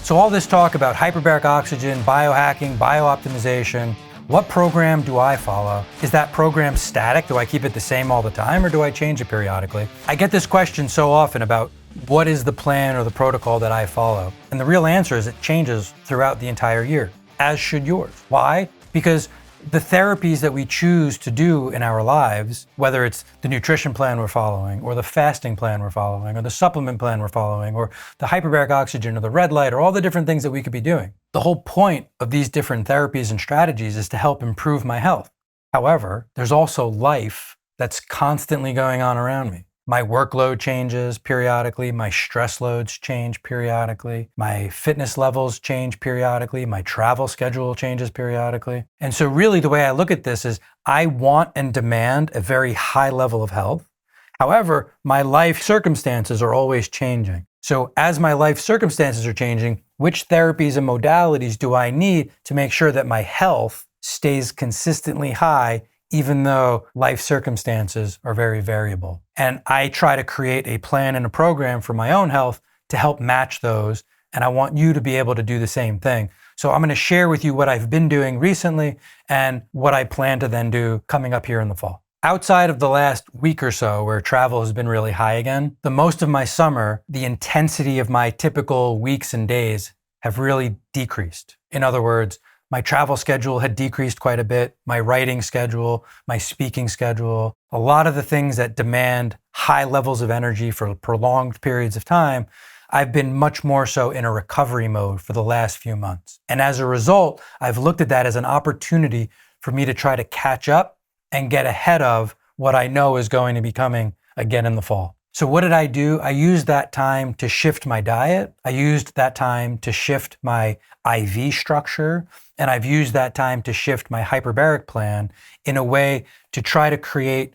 So all this talk about hyperbaric oxygen, biohacking, biooptimization, what program do I follow? Is that program static? Do I keep it the same all the time, or do I change it periodically? I get this question so often about what is the plan or the protocol that I follow? And the real answer is it changes throughout the entire year, as should yours. Why? Because the therapies that we choose to do in our lives, whether it's the nutrition plan we're following, or the fasting plan we're following, or the supplement plan we're following, or the hyperbaric oxygen, or the red light, or all the different things that we could be doing. The whole point of these different therapies and strategies is to help improve my health. However, there's also life that's constantly going on around me. My workload changes periodically, my stress loads change periodically, my fitness levels change periodically, my travel schedule changes periodically. And so really the way I look at this is I want and demand a very high level of health. However, my life circumstances are always changing. So as my life circumstances are changing, which therapies and modalities do I need to make sure that my health stays consistently high even though life circumstances are very variable? And I try to create a plan and a program for my own health to help match those. And I want you to be able to do the same thing. So I'm going to share with you what I've been doing recently and what I plan to then do coming up here in the fall. Outside of the last week or so where travel has been really high again, the most of my summer, the intensity of my typical weeks and days have really decreased. In other words, my travel schedule had decreased quite a bit, my writing schedule, my speaking schedule, a lot of the things that demand high levels of energy for prolonged periods of time, I've been much more so in a recovery mode for the last few months. And as a result, I've looked at that as an opportunity for me to try to catch up and get ahead of what I know is going to be coming again in the fall. So what did I do? I used that time to shift my diet. I used that time to shift my IV structure. And I've used that time to shift my hyperbaric plan in a way to try to create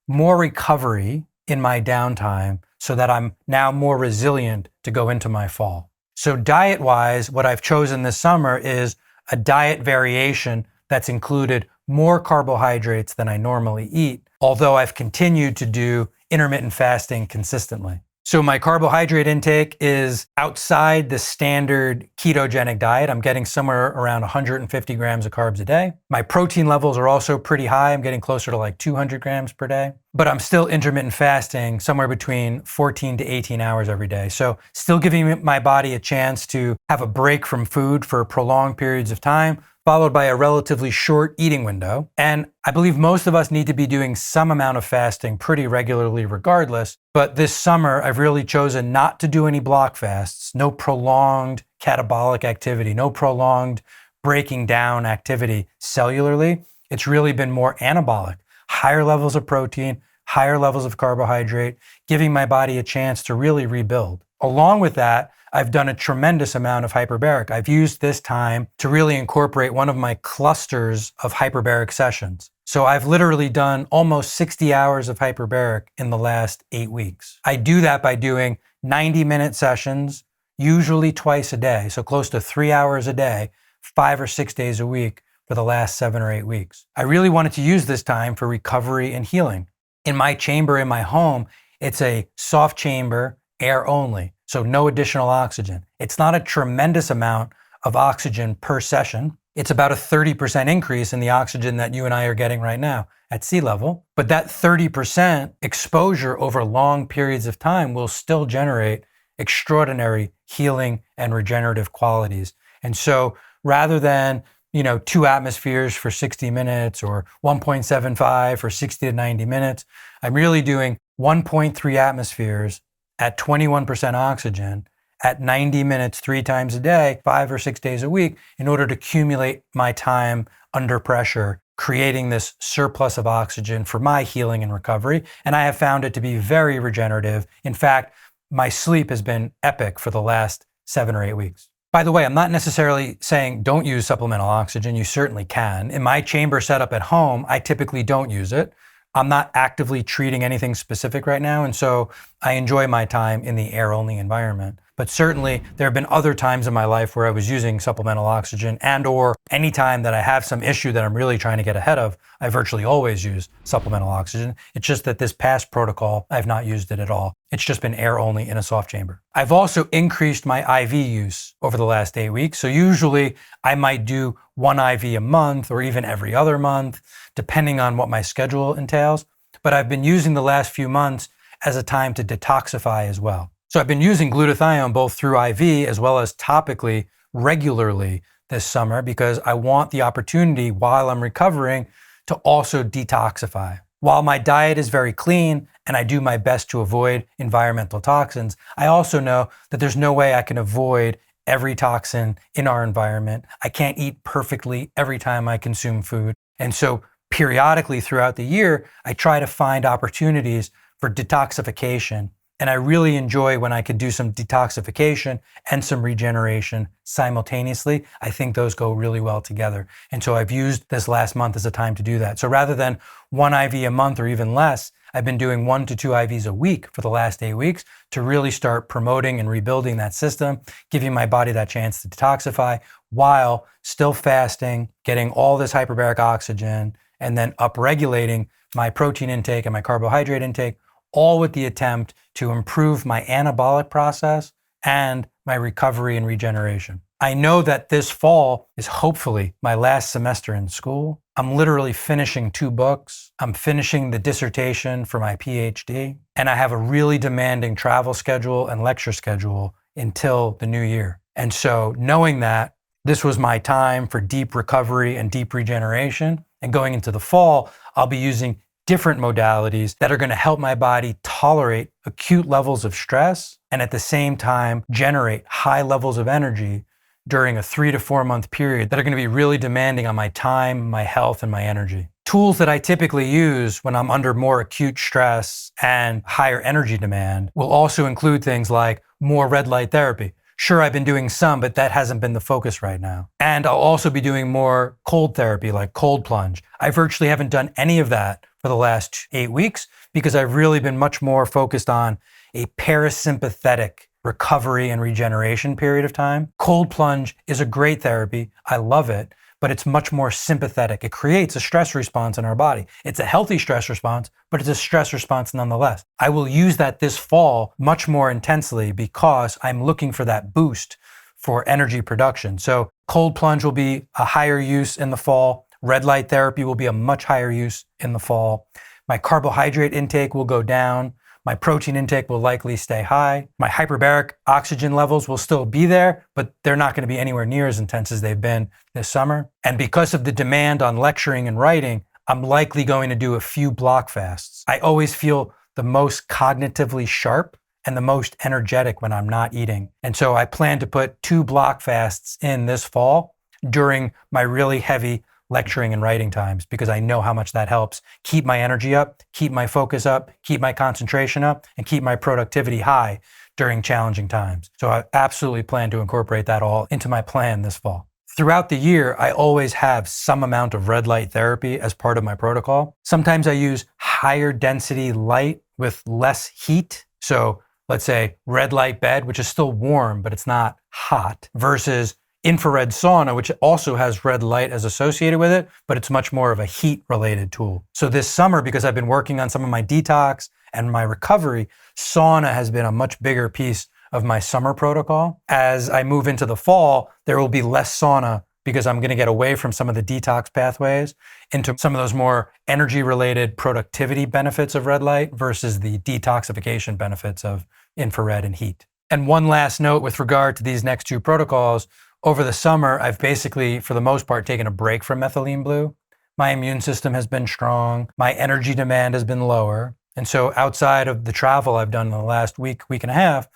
more recovery in my downtime so that I'm now more resilient to go into my fall. So diet-wise, what I've chosen this summer is a diet variation that's included more carbohydrates than I normally eat, although I've continued to do intermittent fasting consistently. So my carbohydrate intake is outside the standard ketogenic diet. I'm getting somewhere around 150 grams of carbs a day. My protein levels are also pretty high. I'm getting closer to like 200 grams per day, but I'm still intermittent fasting somewhere between 14 to 18 hours every day. So still giving my body a chance to have a break from food for prolonged periods of time, followed by a relatively short eating window. And I believe most of us need to be doing some amount of fasting pretty regularly regardless. But this summer, I've really chosen not to do any block fasts, no prolonged catabolic activity, no prolonged breaking down activity cellularly. It's really been more anabolic, higher levels of protein, higher levels of carbohydrate, giving my body a chance to really rebuild. Along with that, I've done a tremendous amount of hyperbaric. I've used this time to really incorporate one of my clusters of hyperbaric sessions. So I've literally done almost 60 hours of hyperbaric in the last 8 weeks. I do that by doing 90-minute sessions, usually twice a day, so close to 3 hours a day, 5 or 6 days a week for the last 7 or 8 weeks. I really wanted to use this time for recovery and healing. In my chamber in my home, it's a soft chamber, air only. So no additional oxygen. It's not a tremendous amount of oxygen per session. It's about a 30% increase in the oxygen that you and I are getting right now at sea level. But that 30% exposure over long periods of time will still generate extraordinary healing and regenerative qualities. And so rather than 2 atmospheres for 60 minutes or 1.75 for 60 to 90 minutes, I'm really doing 1.3 atmospheres at 21% oxygen at 90 minutes 3 times a day, 5 or 6 days a week, in order to accumulate my time under pressure, creating this surplus of oxygen for my healing and recovery. And I have found it to be very regenerative. In fact, my sleep has been epic for the last 7 or 8 weeks. By the way, I'm not necessarily saying don't use supplemental oxygen. You certainly can. In my chamber setup at home, I typically don't use it. I'm not actively treating anything specific right now, and so I enjoy my time in the air-only environment. But certainly there have been other times in my life where I was using supplemental oxygen, and or any time that I have some issue that I'm really trying to get ahead of, I virtually always use supplemental oxygen. It's just that this past protocol, I've not used it at all. It's just been air only in a soft chamber. I've also increased my IV use over the last 8 weeks. So usually I might do 1 IV a month or even every other month, depending on what my schedule entails. But I've been using the last few months as a time to detoxify as well. So I've been using glutathione both through IV as well as topically regularly this summer because I want the opportunity while I'm recovering to also detoxify. While my diet is very clean and I do my best to avoid environmental toxins, I also know that there's no way I can avoid every toxin in our environment. I can't eat perfectly every time I consume food. And so periodically throughout the year, I try to find opportunities for detoxification. And I really enjoy when I can do some detoxification and some regeneration simultaneously. I think those go really well together. And so I've used this last month as a time to do that. So rather than 1 IV a month or even less, I've been doing 1 to 2 IVs a week for the last 8 weeks to really start promoting and rebuilding that system, giving my body that chance to detoxify while still fasting, getting all this hyperbaric oxygen, and then upregulating my protein intake and my carbohydrate intake, all with the attempt to improve my anabolic process and my recovery and regeneration. I know that this fall is hopefully my last semester in school. I'm literally finishing 2 books. I'm finishing the dissertation for my Ph.D. And I have a really demanding travel schedule and lecture schedule until the new year. And so knowing that this was my time for deep recovery and deep regeneration, and going into the fall, I'll be using different modalities that are going to help my body tolerate acute levels of stress and at the same time generate high levels of energy during a 3 to 4 month period that are going to be really demanding on my time, my health, and my energy. Tools that I typically use when I'm under more acute stress and higher energy demand will also include things like more red light therapy. Sure, I've been doing some, but that hasn't been the focus right now. And I'll also be doing more cold therapy, like cold plunge. I virtually haven't done any of that for the last 8 weeks because I've really been much more focused on a parasympathetic recovery and regeneration period of time. Cold plunge is a great therapy. I love it, but it's much more sympathetic. It creates a stress response in our body. It's a healthy stress response, but it's a stress response nonetheless. I will use that this fall much more intensely because I'm looking for that boost for energy production. So cold plunge will be a higher use in the fall. Red light therapy will be a much higher use in the fall. My carbohydrate intake will go down. My protein intake will likely stay high. My hyperbaric oxygen levels will still be there, but they're not going to be anywhere near as intense as they've been this summer. And because of the demand on lecturing and writing, I'm likely going to do a few block fasts. I always feel the most cognitively sharp and the most energetic when I'm not eating. And so I plan to put 2 block fasts in this fall during my really heavy lecturing and writing times because I know how much that helps keep my energy up, keep my focus up, keep my concentration up, and keep my productivity high during challenging times. So I absolutely plan to incorporate that all into my plan this fall. Throughout the year, I always have some amount of red light therapy as part of my protocol. Sometimes I use higher density light with less heat. So let's say red light bed, which is still warm, but it's not hot, versus infrared sauna, which also has red light as associated with it, but it's much more of a heat-related tool. So this summer, because I've been working on some of my detox and my recovery, sauna has been a much bigger piece of my summer protocol. As I move into the fall, there will be less sauna because I'm going to get away from some of the detox pathways into some of those more energy-related productivity benefits of red light versus the detoxification benefits of infrared and heat. And one last note with regard to these next 2 protocols. Over the summer, I've basically, for the most part, taken a break from methylene blue. My immune system has been strong. My energy demand has been lower. And so outside of the travel I've done in the last week and a half,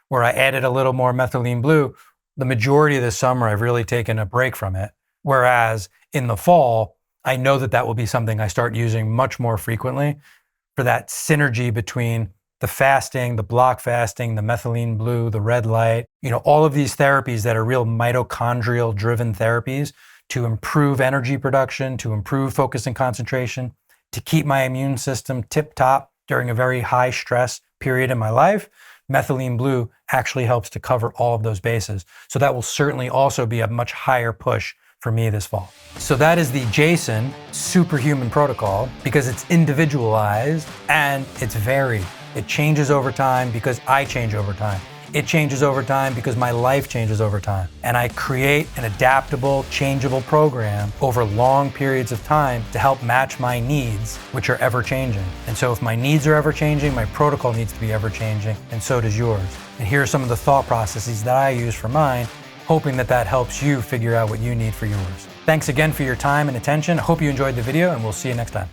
where I added a little more methylene blue, the majority of the summer, I've really taken a break from it. Whereas in the fall, I know that that will be something I start using much more frequently for that synergy between the fasting, the block fasting, the methylene blue, the red light, all of these therapies that are real mitochondrial driven therapies to improve energy production, to improve focus and concentration, to keep my immune system tip top during a very high stress period in my life methylene blue actually helps to cover all of those bases. So that will certainly also be a much higher push for me this fall. So that is the Jason superhuman protocol, because it's individualized and it's varied. It changes over time because I change over time. It changes over time because my life changes over time. And I create an adaptable, changeable program over long periods of time to help match my needs, which are ever changing. And so if my needs are ever changing, my protocol needs to be ever changing, and so does yours. And here are some of the thought processes that I use for mine, hoping that that helps you figure out what you need for yours. Thanks again for your time and attention. I hope you enjoyed the video, and we'll see you next time.